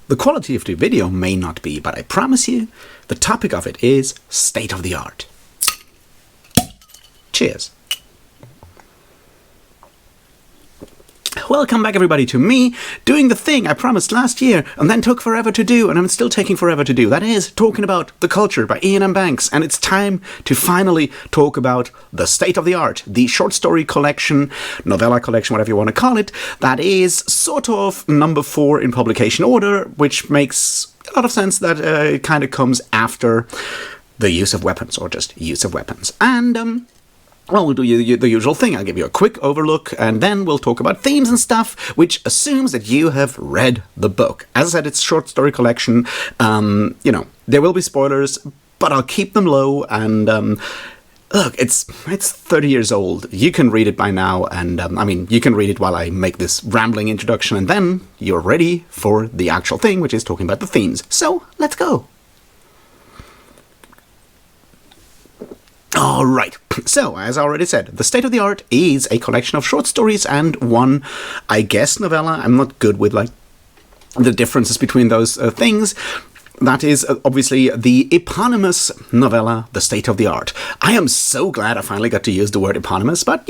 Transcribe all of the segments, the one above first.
The quality of the video may not be, but I promise you, the topic of it is state of the art. Cheers. Welcome back everybody to me doing the thing I promised last year and then took forever to do, and I'm still taking forever to do. That is talking about The Culture by Iain M. And it's time to finally talk about the state of the art, the short story collection, novella collection, whatever you want to call it, that is sort of number 4 in publication order, which makes a lot of sense that it kind of comes after The Use of Weapons, or just Use of Weapons. And well, we'll do the usual thing. I'll give you a quick overlook, and then we'll talk about themes and stuff, which assumes that you have read the book. As I said, it's a short story collection. There will be spoilers, but I'll keep them low, and look, it's 30 years old. You can read it by now, and you can read it while I make this rambling introduction, and then you're ready for the actual thing, which is talking about the themes. So, let's go. Alright, so as I already said, The State of the Art is a collection of short stories and one, I guess, novella. I'm not good with the differences between those things. That is obviously the eponymous novella, The State of the Art. I am so glad I finally got to use the word eponymous, but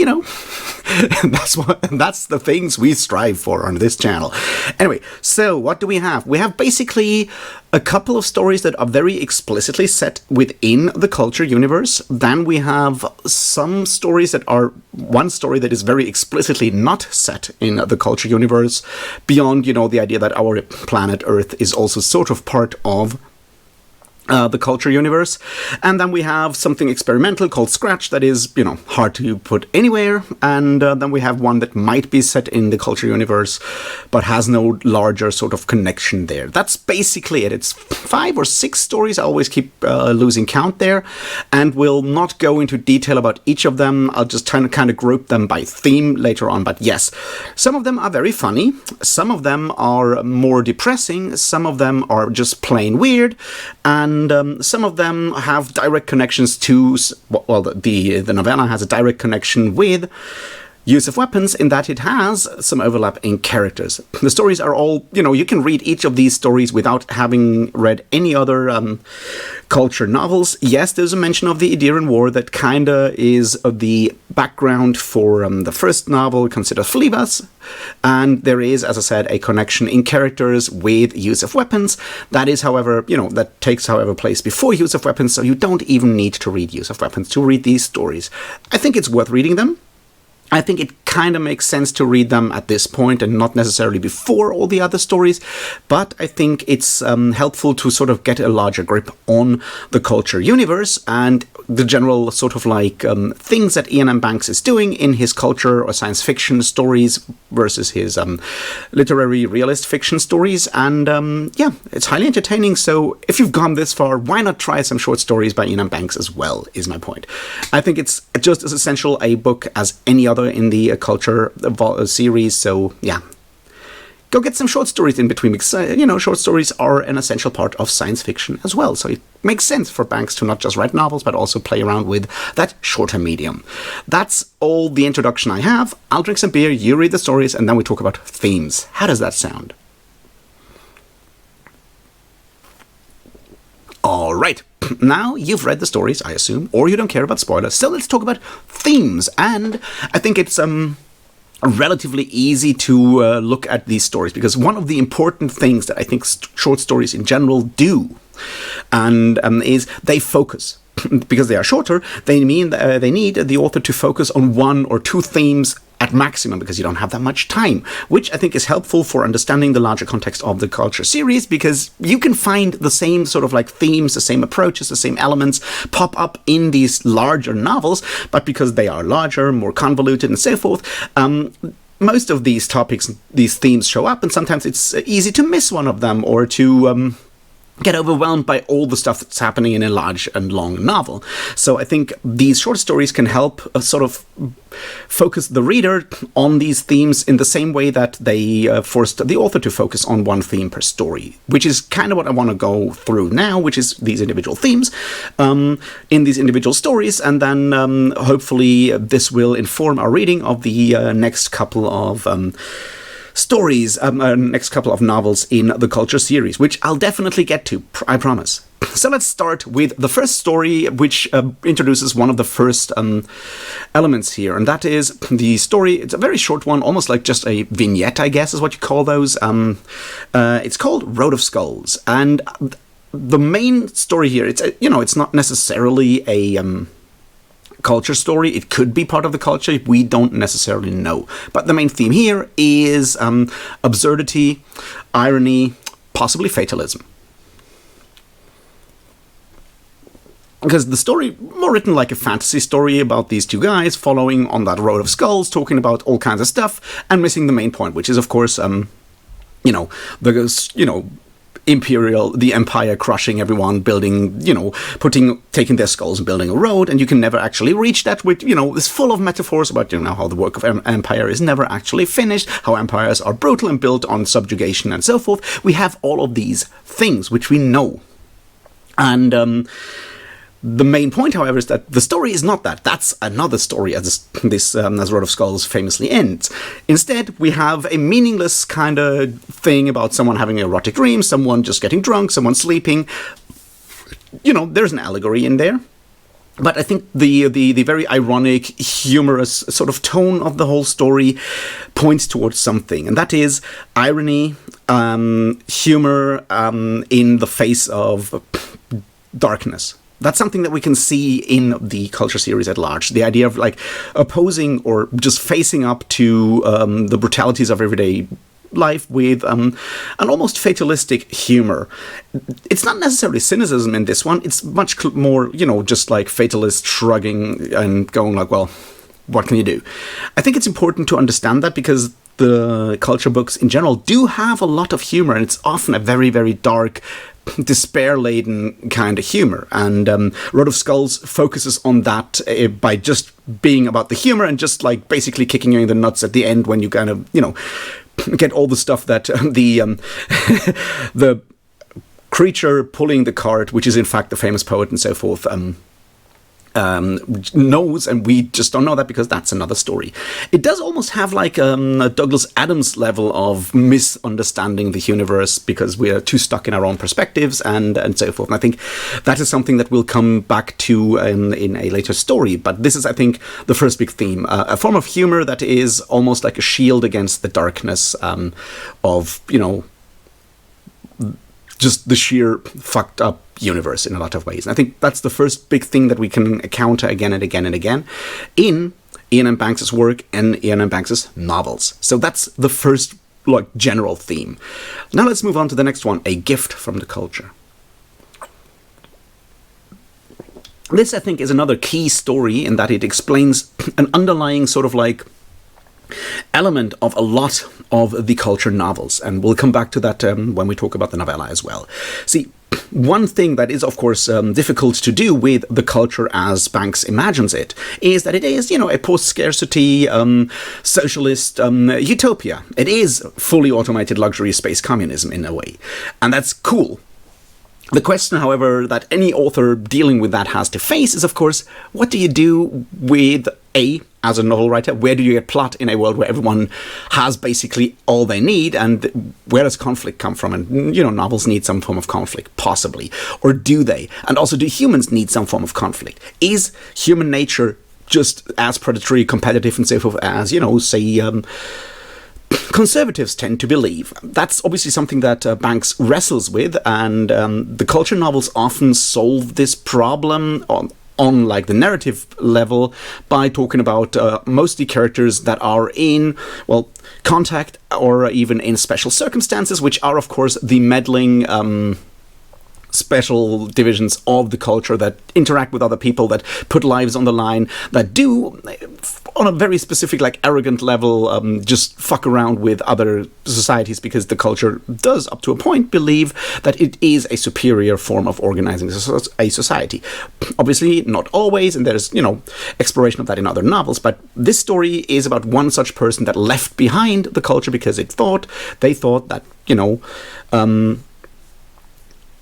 that's the things we strive for on this channel. Anyway, so what do we have? We have basically a couple of stories that are very explicitly set within the Culture universe. Then we have some stories that are one story that is very explicitly not set in the Culture universe, beyond, the idea that our planet Earth is also sort of part of the Culture universe. And then we have something experimental called Scratch that is, hard to put anywhere. And then we have one that might be set in the Culture universe, but has no larger sort of connection there. That's basically it. It's 5 or 6 stories. I always keep losing count there. And we'll not go into detail about each of them. I'll just kind of group them by theme later on. But yes, some of them are very funny. Some of them are more depressing. Some of them are just plain weird. And some of them have direct connections to, well, the novella has a direct connection with Use of Weapons in that it has some overlap in characters. The stories are all, you can read each of these stories without having read any other Culture novels. Yes, there's a mention of the Idiran War that kinda is the background for the first novel, Consider Phlebas, and there is, as I said, a connection in characters with Use of Weapons. That is, however, that takes, however, place before Use of Weapons, so you don't even need to read Use of Weapons to read these stories. I think it's worth reading them. I think it kind of makes sense to read them at this point and not necessarily before all the other stories, but I think it's helpful to sort of get a larger grip on the Culture universe and the general sort of things that Iain M. Banks is doing in his Culture or science fiction stories versus his literary realist fiction stories. And yeah, it's highly entertaining. So if you've gone this far, why not try some short stories by Iain M. Banks as well, is my point. I think it's just as essential a book as any other in the Culture series. So yeah, go get some short stories in between, because short stories are an essential part of science fiction as well. So it makes sense for Banks to not just write novels, but also play around with that shorter medium. That's all the introduction I have. I'll drink some beer, you read the stories, and then we talk about themes. How does that sound? All right. Now you've read the stories, I assume, or you don't care about spoilers. So let's talk about themes. And I think it's relatively easy to look at these stories, because one of the important things that I think short stories in general do and is they focus. Because they are shorter, they need the author to focus on 1 or 2 themes at maximum, because you don't have that much time, which I think is helpful for understanding the larger context of the Culture series, because you can find the same sort of themes, the same approaches, the same elements pop up in these larger novels, but because they are larger, more convoluted and so forth, most of these topics, these themes show up, and sometimes it's easy to miss one of them or to get overwhelmed by all the stuff that's happening in a large and long novel. So I think these short stories can help sort of focus the reader on these themes in the same way that they forced the author to focus on one theme per story, which is kind of what I want to go through now, which is these individual themes in these individual stories, and then hopefully this will inform our reading of the next couple of stories, next couple of novels in the Culture series, which I'll definitely get to, I promise. So let's start with the first story, which introduces one of the first elements here, and that is the story. It's a very short one, almost like just a vignette, I guess is what you call those. It's called Road of Skulls, and the main story here, it's not necessarily a culture story. It could be part of the culture. We don't necessarily know. But the main theme here is absurdity, irony, possibly fatalism. Because the story, more written like a fantasy story about these two guys following on that road of skulls, talking about all kinds of stuff, and missing the main point, which is, of course, the empire crushing everyone, building, taking their skulls and building a road, and you can never actually reach that with, it's full of metaphors about, how the work of empire is never actually finished, how empires are brutal and built on subjugation and so forth. We have all of these things which we know. And, the main point, however, is that the story is not that. That's another story, as Road of Skulls famously ends. Instead, we have a meaningless kind of thing about someone having an erotic dream, someone just getting drunk, someone sleeping. There's an allegory in there. But I think the very ironic, humorous sort of tone of the whole story points towards something, and that is irony, humor in the face of darkness. That's something that we can see in the Culture series at large. The idea of like opposing or just facing up to the brutalities of everyday life with an almost fatalistic humor. It's not necessarily cynicism in this one. It's much more, just like fatalist shrugging and going like, well, what can you do? I think it's important to understand that because the Culture books in general do have a lot of humor, and it's often a very, very dark, despair-laden kind of humor, and Road of Skulls focuses on that by just being about the humor and just like basically kicking you in the nuts at the end when you kind of get all the stuff that the creature pulling the cart, which is in fact the famous poet and so forth, knows, and we just don't know that because that's another story. It does almost have like a Douglas Adams level of misunderstanding the universe because we are too stuck in our own perspectives and so forth. And I think that is something that we'll come back to in a later story. But this is, I think, the first big theme, a form of humor that is almost like a shield against the darkness of, just the sheer fucked up universe in a lot of ways. And I think that's the first big thing that we can encounter again and again and again in Iain M. Banks's work and Iain M. Banks's novels. So that's the first general theme. Now let's move on to the next one, A Gift from the Culture. This, I think, is another key story in that it explains an underlying sort of like element of a lot of the Culture novels, and we'll come back to that when we talk about the novella as well. See, one thing that is, of course, difficult to do with the Culture as Banks imagines it is that it is, a post-scarcity socialist utopia. It is fully automated luxury space communism in a way, and that's cool. The question, however, that any author dealing with that has to face is, of course, what do you do with as a novel writer, where do you get plot in a world where everyone has basically all they need, and where does conflict come from? And, novels need some form of conflict, possibly. Or do they? And also, do humans need some form of conflict? Is human nature just as predatory, competitive, and so forth as, say, conservatives tend to believe? That's obviously something that Banks wrestles with, and the Culture novels often solve this problem on like the narrative level by talking about mostly characters that are in, contact or even in special circumstances, which are, of course, the meddling special divisions of the Culture that interact with other people, that put lives on the line, that do, on a very specific, arrogant level, just fuck around with other societies, because the Culture does, up to a point, believe that it is a superior form of organizing a society. Obviously, not always, and there's, exploration of that in other novels, but this story is about one such person that left behind the Culture because they thought that,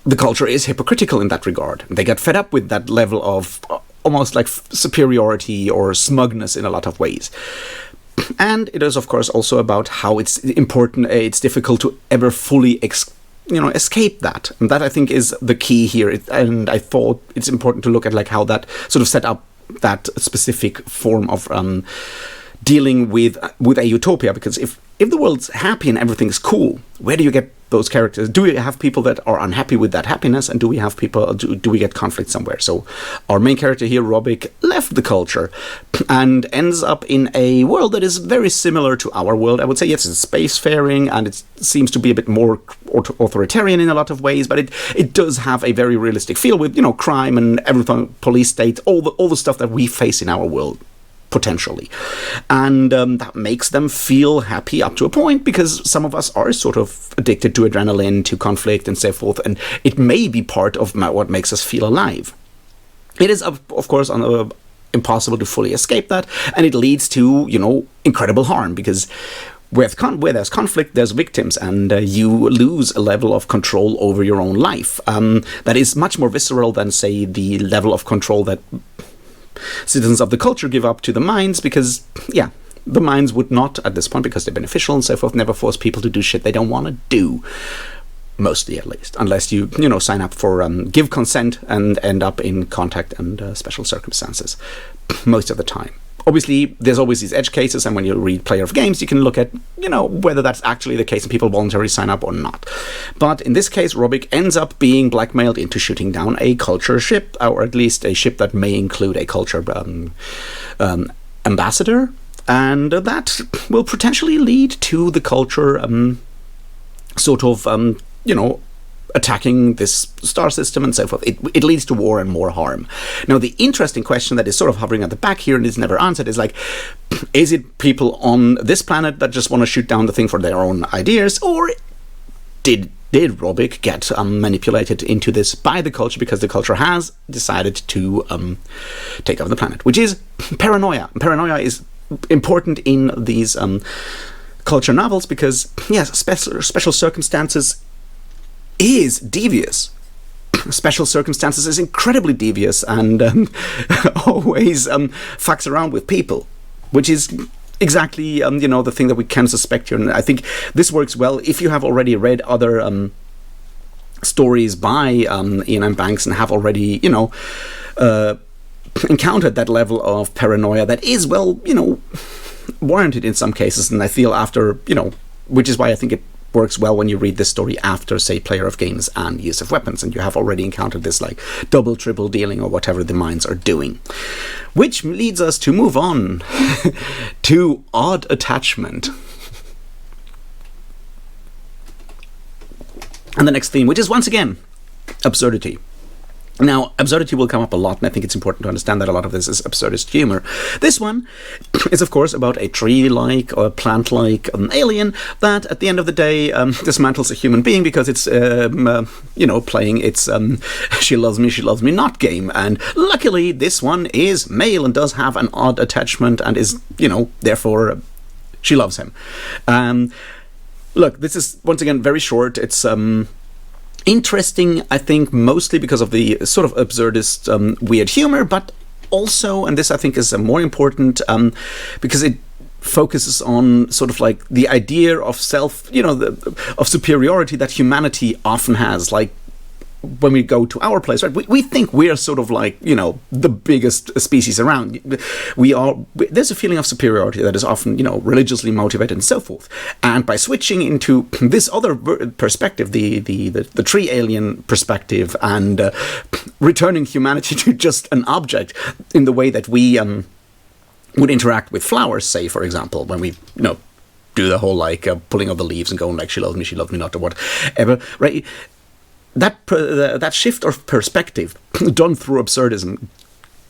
the Culture is hypocritical in that regard. They get fed up with that level of almost like superiority or smugness in a lot of ways. And it is, of course, also about how it's important, it's difficult to ever fully escape that. And that, I think, is the key here. And I thought it's important to look at like how that sort of set up that specific form of dealing with a utopia, because if the world's happy and everything's cool, where do you get those characters? Do we have people that are unhappy with that happiness, and do we have people? Do we get conflict somewhere? So our main character here, Robic, left the culture and ends up in a world that is very similar to our world. I would say yes, it's spacefaring, and it seems to be a bit more authoritarian in a lot of ways, but it does have a very realistic feel with crime and everything, police state, all the stuff that we face in our world, potentially. And that makes them feel happy up to a point, because some of us are sort of addicted to adrenaline, to conflict and so forth, and it may be part of what makes us feel alive. It is, of course, impossible to fully escape that, and it leads to, incredible harm, because where there's conflict, there's victims, and you lose a level of control over your own life. That is much more visceral than, say, the level of control that citizens of the culture give up to the mines, because, the mines would not, at this point, because they're beneficial and so forth, never force people to do shit they don't want to do. Mostly, at least. Unless you, sign up for, give consent and end up in contact and special circumstances. Most of the time. Obviously, there's always these edge cases, and when you read Player of Games, you can look at, whether that's actually the case and people voluntarily sign up or not. But in this case, Robic ends up being blackmailed into shooting down a culture ship, or at least a ship that may include a culture ambassador, and that will potentially lead to the culture attacking this star system and so forth. It leads to war and more harm. Now, the interesting question that is sort of hovering at the back here and is never answered is like, is it people on this planet that just want to shoot down the thing for their own ideas, or did Robic get manipulated into this by the culture because the culture has decided to take over the planet, which is paranoia. Paranoia is important in these culture novels because, yes, special circumstances is devious. Special circumstances is incredibly devious and always fucks around with people, which is exactly the thing that we can suspect here. And I think this works well if you have already read other stories by Iain M. Banks and have already encountered that level of paranoia that is warranted in some cases. And I feel after which is why I think it works well when you read this story after, say, Player of Games and Use of Weapons, and you have already encountered this like double, triple dealing or whatever the minds are doing. Which leads us to move on to Odd Attachment. And the next theme, which is once again absurdity. Now, absurdity will come up a lot, and I think it's important to understand that a lot of this is absurdist humor. This one is, of course, about a tree-like or plant-like alien that, at the end of the day, dismantles a human being because it's, playing its she loves me not game. And luckily, this one is male and does have an odd attachment and is, therefore, she loves him. Look, this is, once again, very short. It's interesting, I think, mostly because of the sort of absurdist weird humor, but also, and this I think is more important, because it focuses on sort of like the idea of self, of superiority that humanity often has. Like, when we go to our place, right, we think we're sort of like, the biggest species around. There's a feeling of superiority that is often, religiously motivated and so forth. And by switching into this other perspective, the tree alien perspective, and returning humanity to just an object in the way that we would interact with flowers, say, for example, when we, do the whole like pulling of the leaves and going like, she loves me not, or whatever, right? That shift of perspective done through absurdism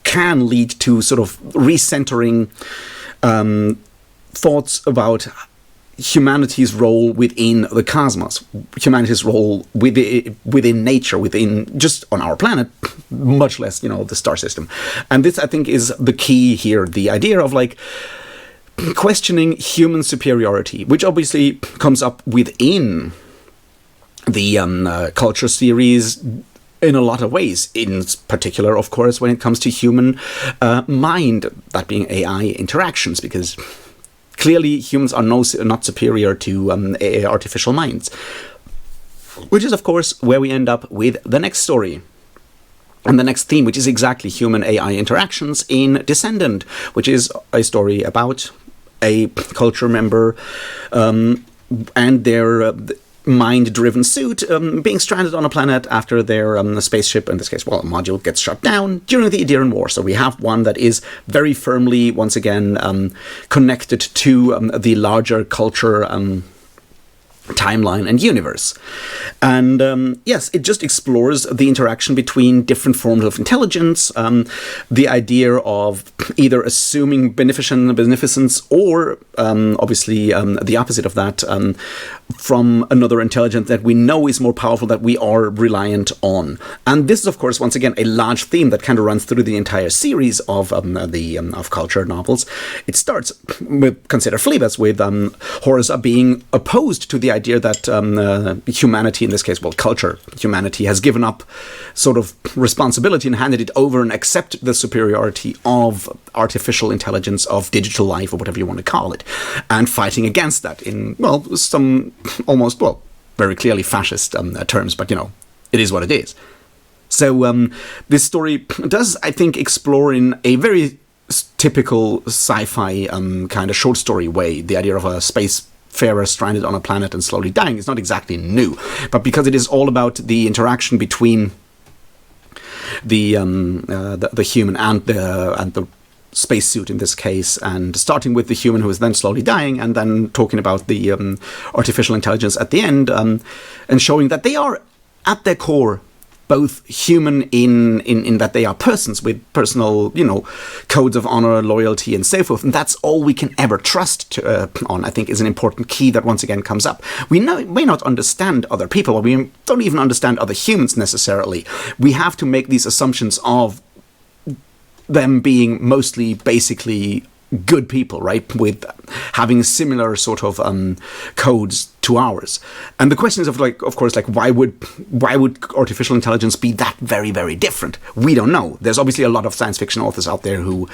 can lead to sort of recentering thoughts about humanity's role within the cosmos, humanity's role within nature, within just on our planet, much less, the star system. And this, I think, is the key here, the idea of like questioning human superiority, which obviously comes up within the culture series in a lot of ways, in particular, of course, when it comes to human mind, that being AI interactions, because clearly humans are not superior to artificial minds. Which is, of course, where we end up with the next story. And the next theme, which is exactly human-AI interactions in Descendant, which is a story about a culture member and their mind-driven suit being stranded on a planet after their spaceship, in this case, well, a module, gets shut down during the Ideran War. So we have one that is very firmly, once again, connected to the larger culture timeline and universe. And yes, it just explores the interaction between different forms of intelligence, the idea of either assuming beneficence or obviously the opposite of that, from another intelligence that we know is more powerful, that we are reliant on. And this is, of course, once again, a large theme that kind of runs through the entire series of of culture novels. It starts with, consider Phlebas, with Horza being opposed to the idea that humanity, in this case, well, culture, humanity, has given up sort of responsibility and handed it over and accepted the superiority of artificial intelligence, of digital life, or whatever you want to call it, and fighting against that in, well, some almost, well, very clearly fascist terms, but, you know, it is what it is. So this story does, I think, explore in a very typical sci-fi kind of short story way the idea of a spacefarer stranded on a planet and slowly dying. Is not exactly new, but because it is all about the interaction between the human and the spacesuit in this case, and starting with the human who is then slowly dying, and then talking about the artificial intelligence at the end, and showing that they are at their core both human in that they are persons with personal, you know, codes of honor, loyalty, and so forth, and that's all we can ever trust on, I think, is an important key that once again comes up. We may not understand other people, or we don't even understand other humans necessarily. We have to make these assumptions of them being mostly basically good people, right, with having similar sort of codes to ours. And the question is, of course, why would artificial intelligence be that very, very different? We don't know. There's obviously a lot of science fiction authors out there who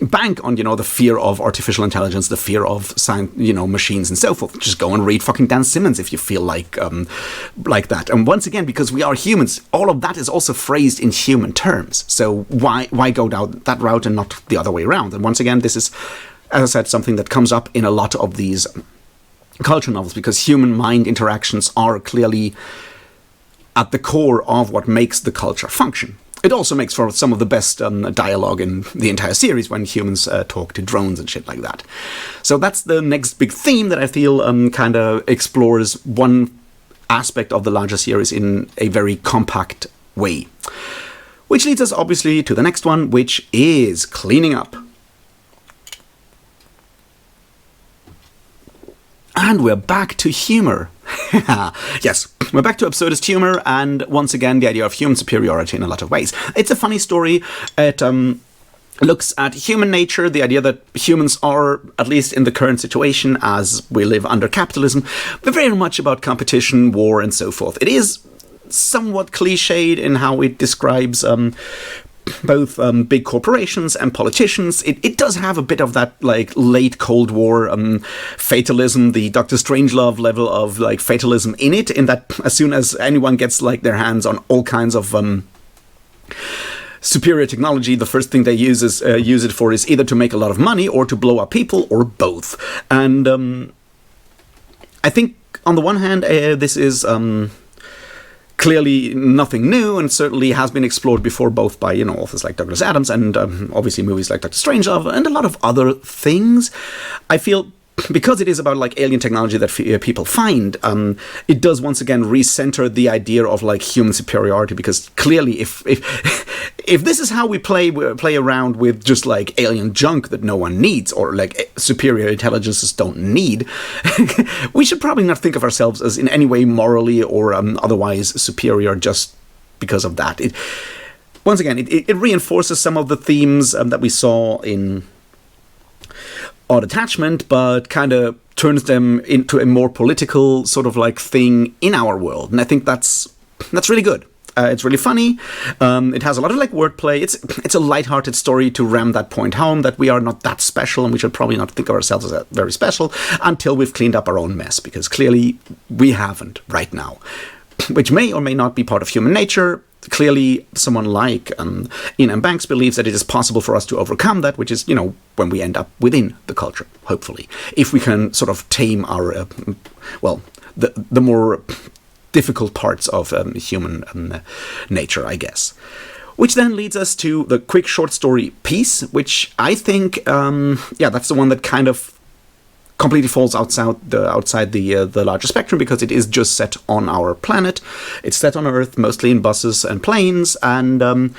bank on, you know, the fear of artificial intelligence, the fear of science, you know, machines and so forth. Just go and read fucking Dan Simmons if you feel like that. And once again, because we are humans, all of that is also phrased in human terms. So why go down that route and not the other way around? And once again, this is, as I said, something that comes up in a lot of these culture novels, because human-mind interactions are clearly at the core of what makes the culture function. It also makes for some of the best dialogue in the entire series when humans talk to drones and shit like that. So that's the next big theme that I feel kind of explores one aspect of the larger series in a very compact way. Which leads us obviously to the next one, which is cleaning up. And we're back to humor. Yes, we're back to absurdist humor, and once again, the idea of human superiority in a lot of ways. It's a funny story. It looks at human nature, the idea that humans are, at least in the current situation as we live under capitalism, very much about competition, war, and so forth. It is somewhat cliched in how it describes both big corporations and politicians. It does have a bit of that, like, late Cold War fatalism, the Dr. Strangelove level of, like, fatalism in it, in that as soon as anyone gets, like, their hands on all kinds of superior technology, the first thing they use it for is either to make a lot of money or to blow up people, or both. And I think, on the one hand, this is clearly nothing new, and certainly has been explored before, both by, you know, authors like Douglas Adams and obviously movies like Dr. Strangelove and a lot of other things. I feel, because it is about, like, alien technology that people find, it does once again recenter the idea of, like, human superiority, because clearly if this is how we play around with just, like, alien junk that no one needs, or, like, superior intelligences don't need, we should probably not think of ourselves as in any way morally or otherwise superior just because of that. Once again, it reinforces some of the themes that we saw in Odd Attachment, but kind of turns them into a more political sort of, like, thing in our world. And I think that's really good. It's really funny. It has a lot of like wordplay. It's a lighthearted story to ram that point home that we are not that special, and we should probably not think of ourselves as very special until we've cleaned up our own mess, because clearly we haven't right now, which may or may not be part of human nature. Clearly, someone like Iain M. Banks believes that it is possible for us to overcome that, which is, when we end up within the culture, hopefully. If we can sort of tame our, the more difficult parts of human nature, I guess. Which then leads us to the quick short story Peace, which I think, that's the one that kind of completely falls outside the larger spectrum, because it is just set on our planet. It's set on Earth, mostly in buses and planes, and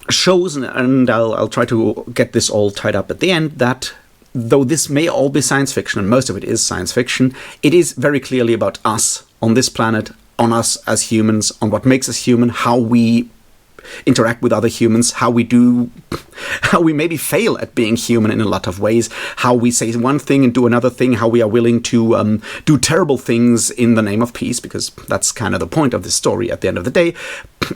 shows, and I'll try to get this all tied up at the end, that though this may all be science fiction, and most of it is science fiction, it is very clearly about us on this planet, on us as humans, on what makes us human, how we interact with other humans, how we maybe fail at being human in a lot of ways, how we say one thing and do another thing, how we are willing to do terrible things in the name of peace, because that's kind of the point of this story at the end of the day.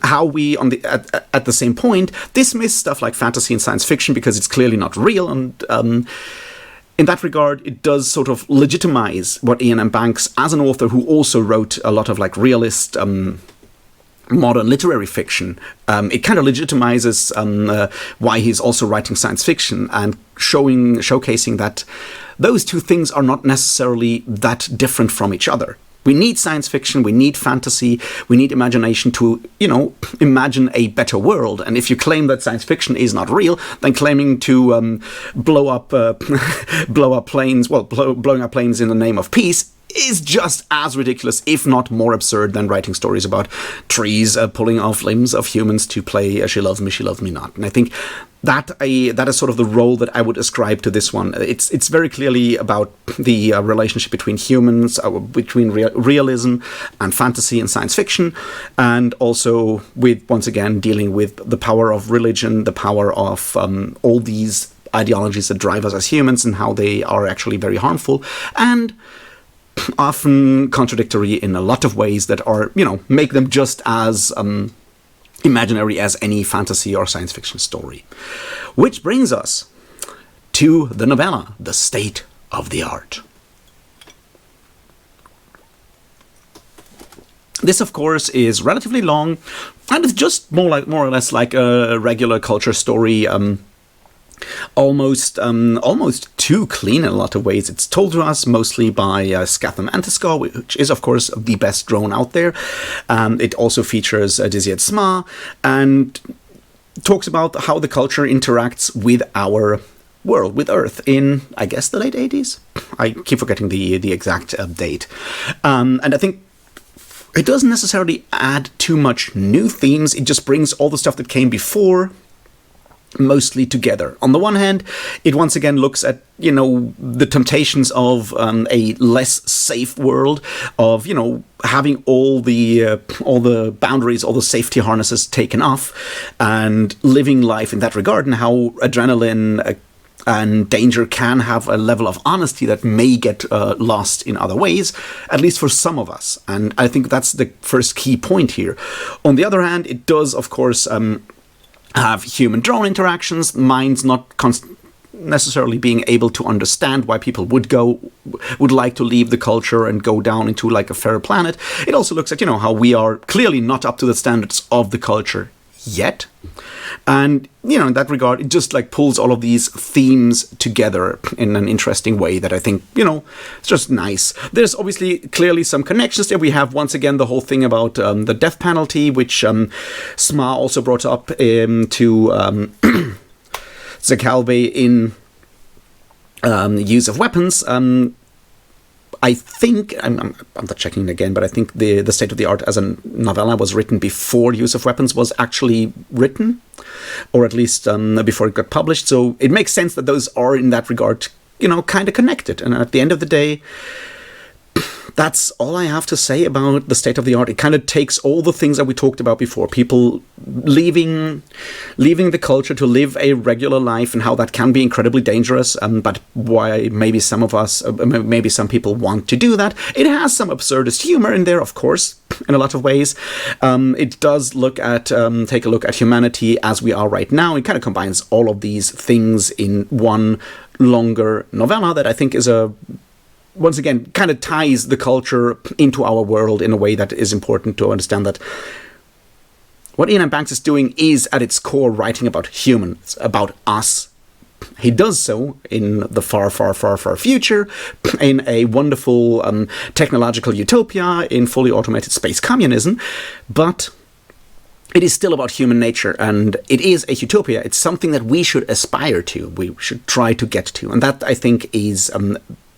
How we, at the same point, dismiss stuff like fantasy and science fiction because it's clearly not real, and in that regard, it does sort of legitimize what Iain M. Banks, as an author who also wrote a lot of like realist modern literary fiction, it kind of legitimizes why he's also writing science fiction, and showcasing that those two things are not necessarily that different from each other. We need science fiction, we need fantasy, we need imagination to, imagine a better world. And if you claim that science fiction is not real, then claiming to blow up planes in the name of peace is just as ridiculous, if not more absurd, than writing stories about trees pulling off limbs of humans to play She Loves Me Not. And I think that is sort of the role that I would ascribe to this one. It's very clearly about the relationship between humans, between realism and fantasy and science fiction, and also with, once again, dealing with the power of religion, the power of all these ideologies that drive us as humans, and how they are actually very harmful, and often contradictory in a lot of ways that are, make them just as imaginary as any fantasy or science fiction story. Which brings us to the novella, The State of the Art. This, of course, is relatively long, and it's just more or less like a regular culture story, almost too clean in a lot of ways. It's told to us mostly by Scatham Antiscar, which is, of course, the best drone out there. It also features Diziad Sma, and talks about how the culture interacts with our world, with Earth, in, I guess, the late 80s? I keep forgetting the exact date. And I think it doesn't necessarily add too much new themes. It just brings all the stuff that came before mostly together. On the one hand, it once again looks at, the temptations of a less safe world, of, having all the boundaries, all the safety harnesses taken off, and living life in that regard, and how adrenaline and danger can have a level of honesty that may get lost in other ways, at least for some of us. And I think that's the first key point here. On the other hand, it does, of course, have human-drone interactions, minds not necessarily being able to understand why people would like to leave the culture and go down into like a fairer planet. It also looks at, how we are clearly not up to the standards of the culture yet. And, in that regard, it just like pulls all of these themes together in an interesting way that I think, it's just nice. There's obviously clearly some connections there. We have, once again, the whole thing about the death penalty, which Sma also brought up to Zekalbe in use of weapons. I think, I'm not checking again, but I think the State of the Art as a novella was written before Use of Weapons was actually written, or at least before it got published. So it makes sense that those are, in that regard, kind of connected. And at the end of the day, that's all I have to say about the State of the Art. It kind of takes all the things that we talked about before, people leaving the culture to live a regular life, and how that can be incredibly dangerous, but why maybe some of us, maybe some people want to do that. It has some absurdist humor in there, of course, in a lot of ways. It does take a look at humanity as we are right now. It kind of combines all of these things in one longer novella that I think is once again, kind of ties the culture into our world in a way that is important to understand that what Iain M. Banks is doing is, at its core, writing about humans, about us. He does so in the far, far, far, far future, in a wonderful technological utopia, in fully automated space communism, but it is still about human nature, and it is a utopia. It's something that we should aspire to, we should try to get to, and that, I think, is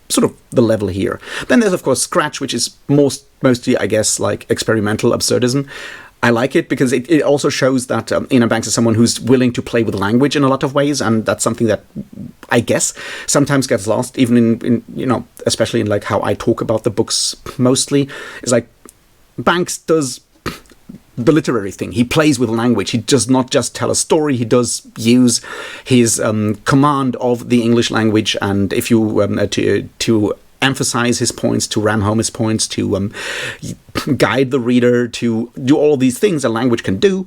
sort of the level here. Then there's, of course, Scratch, which is mostly, I guess, like experimental absurdism. I like it because it also shows that Iain M. Banks is someone who's willing to play with language in a lot of ways, and that's something that I guess sometimes gets lost, even in especially in like how I talk about the books mostly. Is like Banks does the literary thing. He plays with language. He does not just tell a story. He does use his command of the English language, and if you to emphasize his points, to ram home his points, to guide the reader, to do all these things a language can do.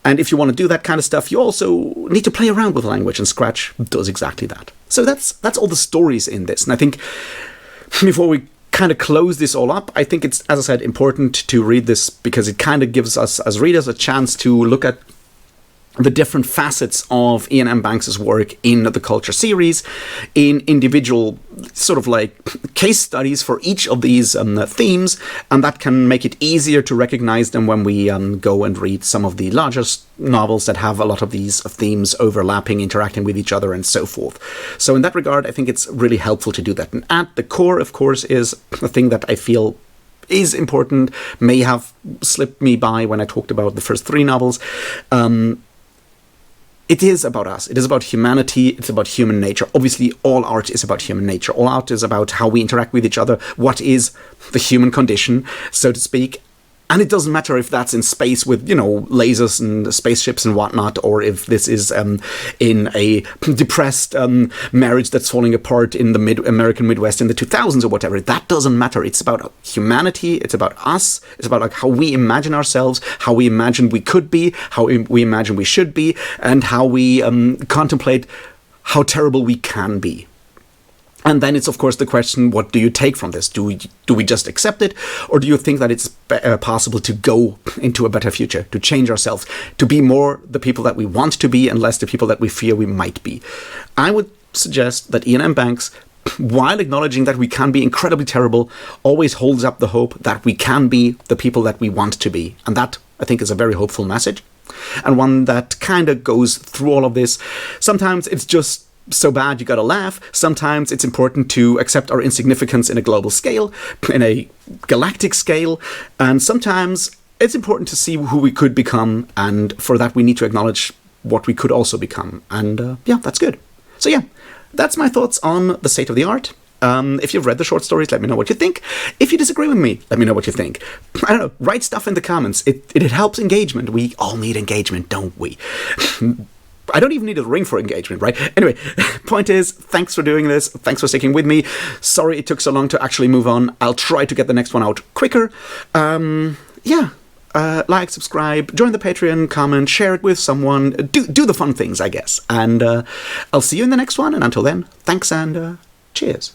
And if you want to do that kind of stuff, you also need to play around with language, and Scratch does exactly that. So that's all the stories in this. And I think before we kind of close this all up, I think it's, as I said, important to read this because it kind of gives us as readers a chance to look at the different facets of Iain M. Banks's work in the Culture series, in individual sort of like case studies for each of these themes, and that can make it easier to recognize them when we go and read some of the larger novels that have a lot of these themes overlapping, interacting with each other, and so forth. So in that regard, I think it's really helpful to do that. And at the core, of course, is the thing that I feel is important, may have slipped me by when I talked about the first three novels. It is about us. It is about humanity. It's about human nature. Obviously, all art is about human nature. All art is about how we interact with each other. What is the human condition, so to speak. And it doesn't matter if that's in space with, lasers and spaceships and whatnot, or if this is in a depressed marriage that's falling apart in the American Midwest in the 2000s or whatever. That doesn't matter. It's about humanity. It's about us. It's about like how we imagine ourselves, how we imagine we could be, how we imagine we should be, and how we contemplate how terrible we can be. And then it's, of course, the question, what do you take from this? Do we just accept it? Or do you think that it's possible to go into a better future, to change ourselves, to be more the people that we want to be and less the people that we fear we might be? I would suggest that Iain M. Banks, while acknowledging that we can be incredibly terrible, always holds up the hope that we can be the people that we want to be. And that, I think, is a very hopeful message, and one that kind of goes through all of this. Sometimes it's just so bad you gotta laugh. Sometimes it's important to accept our insignificance in a global scale, in a galactic scale, and sometimes it's important to see who we could become, and for that we need to acknowledge what we could also become. And that's good. So that's my thoughts on the state of the art. If you've read the short stories, let me know what you think. If you disagree with me, let me know what you think. I don't know, write stuff in the comments. It helps engagement. We all need engagement, don't we? I don't even need a ring for engagement, right? Anyway, point is, thanks for doing this. Thanks for sticking with me. Sorry it took so long to actually move on. I'll try to get the next one out quicker. Like, subscribe, join the Patreon, comment, share it with someone. Do the fun things, I guess. And I'll see you in the next one. And until then, thanks and cheers.